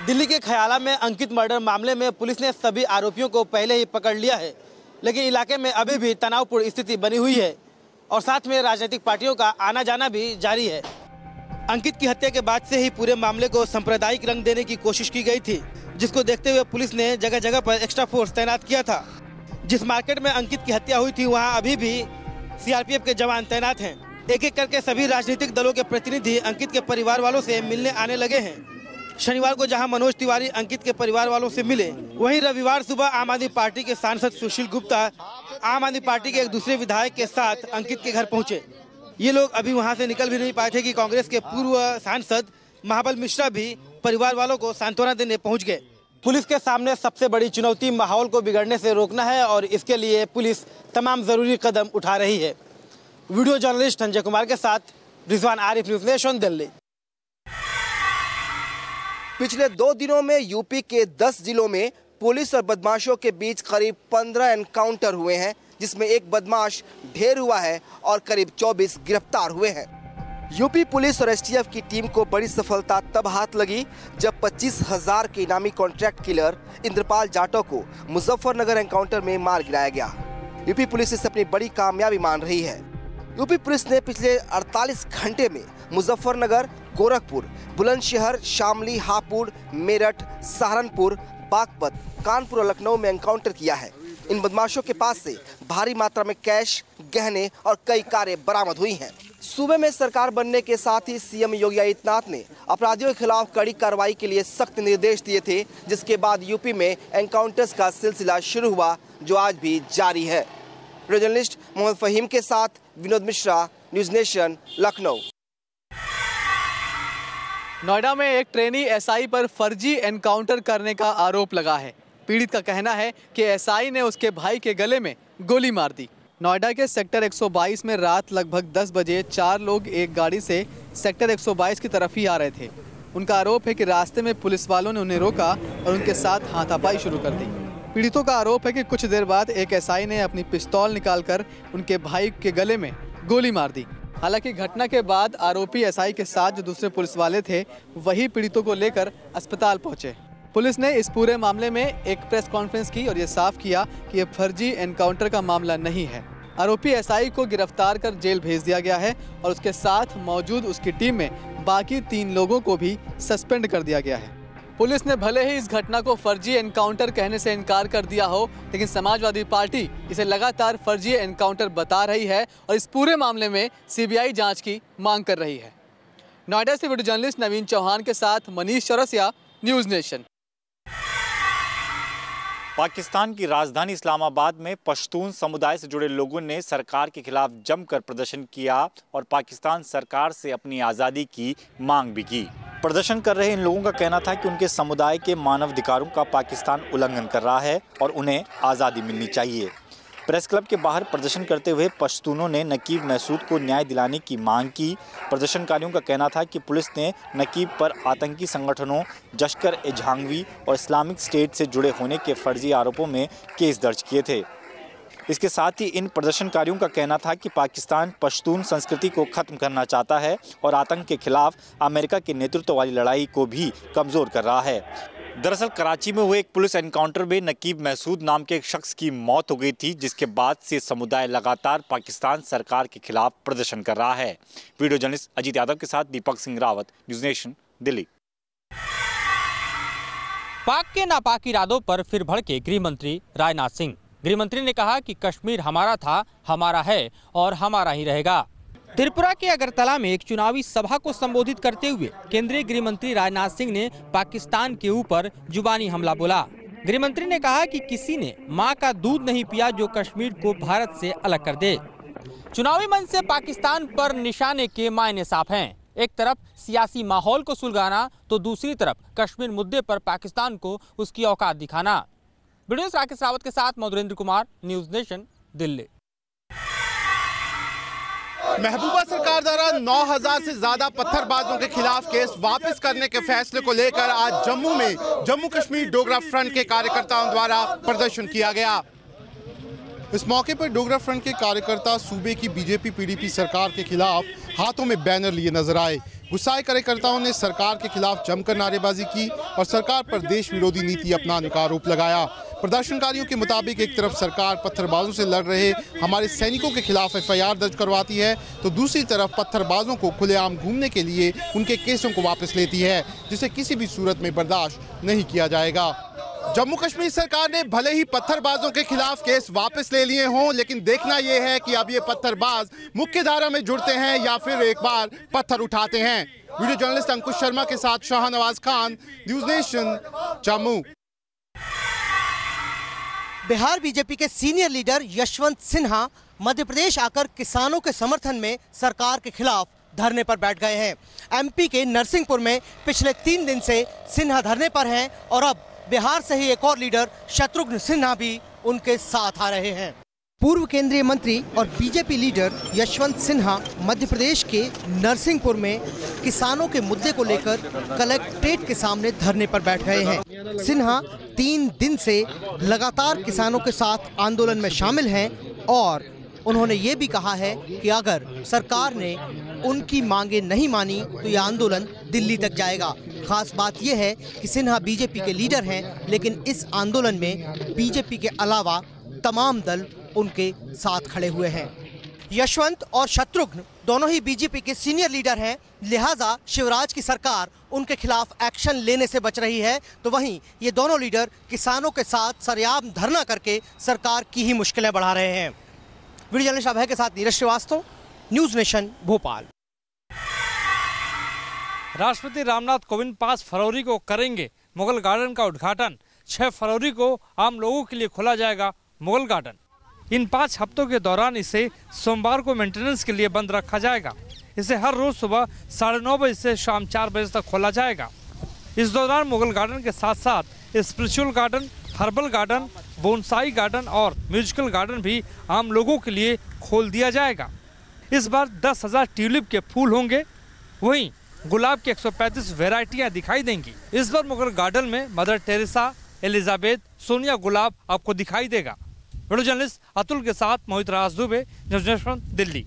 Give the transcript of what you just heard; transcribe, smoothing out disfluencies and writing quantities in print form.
दिल्ली के खयाला में अंकित मर्डर मामले में पुलिस ने सभी आरोपियों को पहले ही पकड़ लिया है, लेकिन इलाके में अभी भी तनावपूर्ण स्थिति बनी हुई है और साथ में राजनीतिक पार्टियों का आना जाना भी जारी है। अंकित की हत्या के बाद से ही पूरे मामले को सांप्रदायिक रंग देने की कोशिश की गई थी, जिसको देखते हुए पुलिस ने जगह जगह पर एक्स्ट्रा फोर्स तैनात किया था। जिस मार्केट में अंकित की हत्या हुई थी वहाँ अभी भी सीआरपीएफ के जवान तैनात हैं। एक एक करके सभी राजनीतिक दलों के प्रतिनिधि अंकित के परिवार वालों से मिलने आने लगे हैं। शनिवार को जहां मनोज तिवारी अंकित के परिवार वालों से मिले, वहीं रविवार सुबह आम आदमी पार्टी के सांसद सुशील गुप्ता आम आदमी पार्टी के एक दूसरे विधायक के साथ अंकित के घर पहुंचे। ये लोग अभी वहां से निकल भी नहीं पाए थे कि कांग्रेस के पूर्व सांसद महाबल मिश्रा भी परिवार वालों को सांत्वना देने पहुँच गए। पुलिस के सामने सबसे बड़ी चुनौती माहौल को बिगड़ने से रोकना है और इसके लिए पुलिस तमाम जरूरी कदम उठा रही है। वीडियो जर्नलिस्ट संजय कुमार के साथ रिजवान आरिफ, न्यूज़ नेशन, दिल्ली। पिछले 2 दिनों में यूपी के 10 जिलों में पुलिस और बदमाशों के बीच करीब 15 एनकाउंटर हुए हैं, जिसमें एक बदमाश ढेर हुआ है और करीब 24 गिरफ्तार हुए हैं। यूपी पुलिस और एसटीएफ की टीम को बड़ी सफलता तब हाथ लगी जब 25,000 के इनामी कॉन्ट्रैक्ट किलर इंद्रपाल जाटव को मुजफ्फरनगर एनकाउंटर में मार गिराया गया। यूपी पुलिस इसे अपनी बड़ी कामयाबी मान रही है। यूपी पुलिस ने पिछले 48 घंटे में मुजफ्फरनगर, गोरखपुर, बुलंदशहर, शामली, हापुड़, मेरठ, सहारनपुर, बागपत, कानपुर और लखनऊ में एनकाउंटर किया है। इन बदमाशों के पास से भारी मात्रा में कैश, गहने और कई कारें बरामद हुई हैं। सूबे में सरकार बनने के साथ ही सीएम योगी आदित्यनाथ ने अपराधियों के खिलाफ कड़ी कार्रवाई के लिए सख्त निर्देश दिए थे, जिसके बाद यूपी में एनकाउंटर्स का सिलसिला शुरू हुआ, जो आज भी जारी है। वीडियो जर्नलिस्ट मोहम्मद फहीम के साथ विनोद मिश्रा, न्यूज़ नेशन, लखनऊ। नोएडा में एक ट्रेनी एसआई पर फर्जी एनकाउंटर करने का आरोप लगा है। पीड़ित का कहना है कि एसआई ने उसके भाई के गले में गोली मार दी। नोएडा के सेक्टर 122 में रात लगभग 10 बजे 4 लोग एक गाड़ी से सेक्टर 122 की तरफ ही आ रहे थे। उनका आरोप है कि रास्ते में पुलिस वालों ने उन्हें रोका और उनके साथ हाथापाई शुरू कर दी। पीड़ितों का आरोप है कि कुछ देर बाद एक एसआई ने अपनी पिस्तौल निकालकर उनके भाई के गले में गोली मार दी। हालांकि घटना के बाद आरोपी एसआई के साथ जो दूसरे पुलिस वाले थे, वही पीड़ितों को लेकर अस्पताल पहुंचे। पुलिस ने इस पूरे मामले में एक प्रेस कॉन्फ्रेंस की और ये साफ किया कि ये फर्जी एनकाउंटर का मामला नहीं है। आरोपी एसआई को गिरफ्तार कर जेल भेज दिया गया है और उसके साथ मौजूद उसकी टीम में बाकी 3 लोगों को भी सस्पेंड कर दिया गया है। पुलिस ने भले ही इस घटना को फर्जी एनकाउंटर कहने से इनकार कर दिया हो, लेकिन समाजवादी पार्टी इसे लगातार फर्जी एनकाउंटर बता रही है और इस पूरे मामले में सीबीआई जांच की मांग कर रही है। नोएडा से वीडियो जर्नलिस्ट नवीन चौहान के साथ मनीष चौरसिया, न्यूज़ नेशन। पाकिस्तान की राजधानी इस्लामाबाद में पश्तून समुदाय से जुड़े लोगों ने सरकार के खिलाफ जमकर प्रदर्शन किया और पाकिस्तान सरकार से अपनी आज़ादी की मांग भी की। प्रदर्शन कर रहे इन लोगों का कहना था कि उनके समुदाय के मानवाधिकारों का पाकिस्तान उल्लंघन कर रहा है और उन्हें आज़ादी मिलनी चाहिए। प्रेस क्लब के बाहर प्रदर्शन करते हुए पश्तूनों ने नकीब महसूद को न्याय दिलाने की मांग की। प्रदर्शनकारियों का कहना था कि पुलिस ने नकीब पर आतंकी संगठनों लश्कर-ए-जंगी और इस्लामिक स्टेट से जुड़े होने के फर्जी आरोपों में केस दर्ज किए थे। इसके साथ ही इन प्रदर्शनकारियों का कहना था कि पाकिस्तान पश्तून संस्कृति को ख़त्म करना चाहता है और आतंक के खिलाफ अमेरिका के नेतृत्व वाली लड़ाई को भी कमज़ोर कर रहा है। दरअसल कराची में हुए एक पुलिस एनकाउंटर में नकीब महसूद नाम के एक शख्स की मौत हो गई थी, जिसके बाद से समुदाय लगातार पाकिस्तान सरकार के खिलाफ प्रदर्शन कर रहा है। वीडियो जर्नलिस्ट अजीत यादव के साथ दीपक सिंह रावत, न्यूज़ नेशन, दिल्ली। पाक के नापाक इरादों पर फिर भड़के गृह मंत्री राजनाथ सिंह। गृह मंत्री ने कहा कि कश्मीर हमारा था, हमारा है और हमारा ही रहेगा। त्रिपुरा के अगरतला में एक चुनावी सभा को संबोधित करते हुए केंद्रीय गृह मंत्री राजनाथ सिंह ने पाकिस्तान के ऊपर जुबानी हमला बोला। गृह मंत्री ने कहा कि किसी ने मां का दूध नहीं पिया जो कश्मीर को भारत से अलग कर दे। चुनावी मंच से पाकिस्तान पर निशाने के मायने साफ हैं। एक तरफ सियासी माहौल को सुलगाना तो दूसरी तरफ कश्मीर मुद्दे पर पाकिस्तान को उसकी औकात दिखाना। वीडियो राकेश रावत के साथ मधुरेंद्र कुमार, न्यूज़ नेशन, दिल्ली। महबूबा सरकार द्वारा 9,000 से ज्यादा पत्थरबाजों के खिलाफ केस वापस करने के फैसले को लेकर आज जम्मू में जम्मू कश्मीर डोगरा फ्रंट के कार्यकर्ताओं द्वारा प्रदर्शन किया गया। इस मौके पर डोगरा फ्रंट के कार्यकर्ता सूबे की बीजेपी पीडीपी सरकार के खिलाफ हाथों में बैनर लिए नजर आए। गुस्साए कार्यकर्ताओं ने सरकार के खिलाफ जमकर नारेबाजी की और सरकार पर देश विरोधी नीति अपनाने का आरोप लगाया। प्रदर्शनकारियों के मुताबिक एक तरफ सरकार पत्थरबाजों से लड़ रहे हमारे सैनिकों के खिलाफ FIR दर्ज करवाती है, तो दूसरी तरफ पत्थरबाजों को खुलेआम घूमने के लिए उनके केसों को वापस लेती है, जिसे किसी भी सूरत में बर्दाश्त नहीं किया जाएगा। जम्मू कश्मीर सरकार ने भले ही पत्थरबाजों के खिलाफ केस वापस ले लिए हों, लेकिन देखना यह है कि अब ये पत्थरबाज मुख्य धारा में जुड़ते हैं या फिर एक बार पत्थर उठाते हैं। वीडियो जर्नलिस्ट अंकुश शर्मा के साथ Shahnawaz Khan, news nation, Jammu. Bihar BJP के सीनियर लीडर यशवंत सिन्हा मध्य प्रदेश आकर किसानों के समर्थन में सरकार के खिलाफ धरने पर बैठ गए हैं। MP के नरसिंहपुर में पिछले 3 दिन से सिन्हा धरने पर हैं और अब बिहार से ही एक और लीडर शत्रुघ्न सिन्हा भी उनके साथ आ रहे हैं। पूर्व केंद्रीय मंत्री और बीजेपी लीडर यशवंत सिन्हा मध्य प्रदेश के नरसिंहपुर में किसानों के मुद्दे को लेकर कलेक्ट्रेट के सामने धरने पर बैठ गए हैं। सिन्हा 3 दिन से लगातार किसानों के साथ आंदोलन में शामिल हैं और उन्होंने ये भी कहा है कि अगर सरकार ने उनकी मांगे नहीं मानी तो यह आंदोलन दिल्ली तक जाएगा। खास बात यह है कि सिन्हा बीजेपी के लीडर हैं, लेकिन इस आंदोलन में बीजेपी के अलावा तमाम दल उनके साथ खड़े हुए हैं। यशवंत और शत्रुघ्न दोनों ही बीजेपी के सीनियर लीडर हैं, लिहाजा शिवराज की सरकार उनके खिलाफ एक्शन लेने से बच रही है, तो वहीं ये दोनों लीडर किसानों के साथ सरेआम धरना करके सरकार की ही मुश्किलें बढ़ा रहे हैं। वीडियो जर्नलिस्ट अभय के साथ नीरज श्रीवास्तव, न्यूज नेशन, भोपाल। राष्ट्रपति रामनाथ कोविंद 5 फरवरी को करेंगे मुगल गार्डन का उद्घाटन। 6 फरवरी को आम लोगों के लिए खोला जाएगा मुगल गार्डन। इन 5 हफ्तों के दौरान इसे सोमवार को मेंटेनेंस के लिए बंद रखा जाएगा। इसे हर रोज सुबह 9:30 बजे से शाम 4 बजे तक खोला जाएगा। इस दौरान मुगल गार्डन के साथ साथ spiritual garden, herbal garden, bonsai garden और म्यूजिकल गार्डन भी आम लोगों के लिए खोल दिया जाएगा। इस बार 10,000 ट्यूलिप के फूल होंगे, वहीं गुलाब की 135 वैरायटियां दिखाई देंगी। इस बार मुगल गार्डन में मदर टेरेसा, एलिजाबेथ, सोनिया गुलाब आपको दिखाई देगा। वीडियो जर्नलिस्ट अतुल के साथ मोहित राज दुबे, न्यूज़ नेशन, दिल्ली।